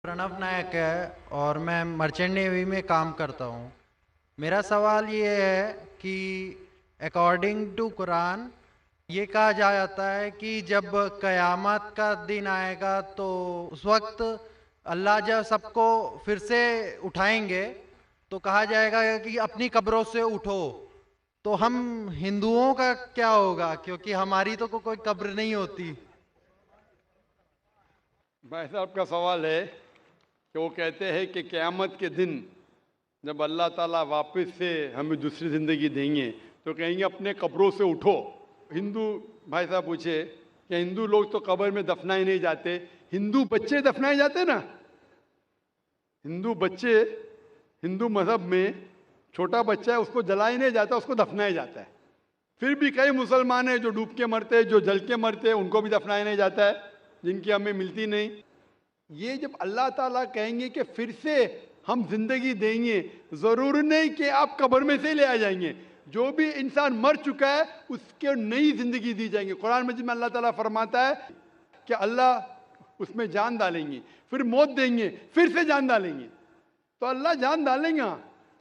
प्रणव नायक है और मैं मर्चेंट नेवी में काम करता हूँ। मेरा सवाल ये है कि अकॉर्डिंग टू कुरान ये कहा जाता है कि जब कयामत का दिन आएगा तो उस वक्त अल्लाह जब सबको फिर से उठाएंगे तो कहा जाएगा कि अपनी कब्रों से उठो। तो हम हिंदुओं का क्या होगा, क्योंकि हमारी तो कोई कब्र नहीं होती। भाई साहब का सवाल है कि वो कहते हैं कि क़यामत के दिन जब अल्लाह ताला वापस से हमें दूसरी ज़िंदगी देंगे तो कहेंगे अपने कब्रों से उठो। हिंदू भाई साहब पूछे कि हिंदू लोग तो कब्र में दफनाए नहीं जाते, हिंदू बच्चे दफनाए जाते ना। हिंदू बच्चे, हिंदू मज़हब में छोटा बच्चा है उसको जलाया नहीं जाता, उसको दफनाया जाता है। फिर भी कई मुसलमान हैं जो डूब के मरते हैं, जो जल के मरते हैं, उनको भी दफनाया नहीं जाता है, जिनकी हमें मिलती नहीं। ये जब अल्लाह ताला कहेंगे कि फिर से हम जिंदगी देंगे, जरूर नहीं कि आप कब्र में से ले आ जाएंगे। जो भी इंसान मर चुका है उसके नई जिंदगी दी जाएंगे। कुरान मजीद में अल्लाह ताला फरमाता है कि अल्लाह उसमें जान डालेंगे, फिर मौत देंगे, फिर से जान डालेंगे। तो अल्लाह जान डालेंगे,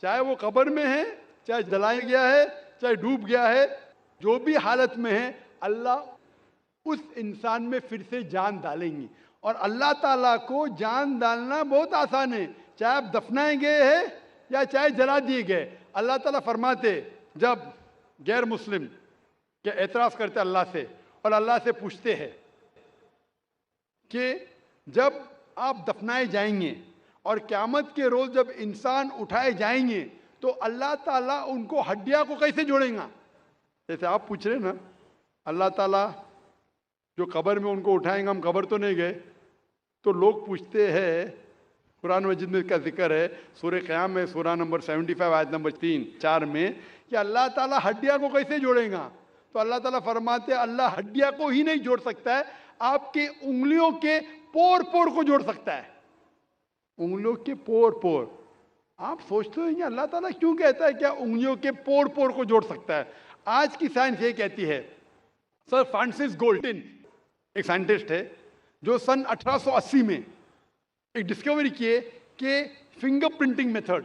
चाहे वो कब्र में है, चाहे जलाया गया है, चाहे डूब गया है, जो भी हालत में है अल्लाह उस इंसान में फिर से जान डालेंगे। और अल्लाह ताला को जान डालना बहुत आसान है, चाहे आप दफनाए गए हैं या चाहे जला दिए गए। अल्लाह ताला फरमाते जब गैर मुस्लिम के एतराज़ करते अल्लाह से और अल्लाह से पूछते हैं कि जब आप दफनाए जाएंगे और क़यामत के रोज़ जब इंसान उठाए जाएंगे तो अल्लाह ताला उनको हड्डियां को कैसे जोड़ेगा। जैसे आप पूछ रहे ना, अल्लाह ताला जो कब्र में उनको उठाएंगे, हम कब्र तो नहीं गए, तो लोग पूछते हैं, कुरान मजीद में इसका जिक्र है, सूरह क़याम में सूरह नंबर 75 आयत नंबर 3-4 में, कि अल्लाह ताला हड्डियां को कैसे जोड़ेगा। तो अल्लाह ताला फरमाते हैं अल्लाह हड्डियां को ही नहीं जोड़ सकता है, आपके उंगलियों के पोर पोर को जोड़ सकता है। उंगलियों के पोर पोर। आप सोचते हो अल्लाह ताला क्यों कहता है क्या उंगलियों के पोर पोर को जोड़ सकता है। आज की साइंस ये कहती है, सर फ्रांसिस गोल्टिन एक साइंटिस्ट है जो सन 1880 में एक डिस्कवरी किए कि फिंगर प्रिंटिंग मेथड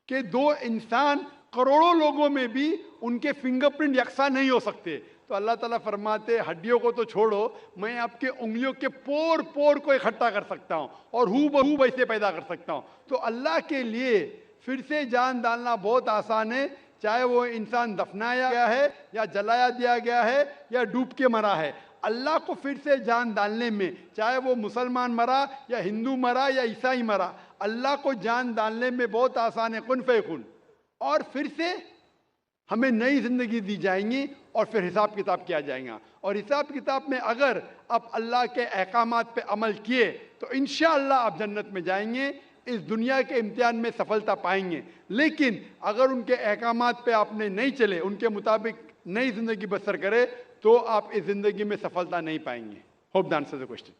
के दो इंसान करोड़ों लोगों में भी उनके फिंगरप्रिंट यकसा नहीं हो सकते। तो अल्लाह ताला फरमाते हड्डियों को तो छोड़ो, मैं आपके उंगलियों के पोर पोर को इकट्ठा कर सकता हूँ और हू बहू वैसे पैदा कर सकता हूँ। तो अल्लाह के लिए फिर से जान डालना बहुत आसान है, चाहे वो इंसान दफनाया गया है या जलाया दिया गया है या डूब के मरा है। अल्लाह को फिर से जान डालने में, चाहे वो मुसलमान मरा या हिंदू मरा या ईसाई मरा, अल्लाह को जान डालने में बहुत आसान है, कुन फयकुन। और फिर से हमें नई जिंदगी दी जाएंगी और फिर हिसाब किताब किया जाएगा। और हिसाब किताब में अगर आप अल्लाह के अहकामात पे अमल किए तो इंशाअल्लाह आप जन्नत में जाएंगे, इस दुनिया के इम्तिहान में सफलता पाएंगे। लेकिन अगर उनके अहकामात पे आपने नहीं चले, उनके मुताबिक नई जिंदगी बसर करे, तो आप इस जिंदगी में सफलता नहीं पाएंगे। Hope the answer the question.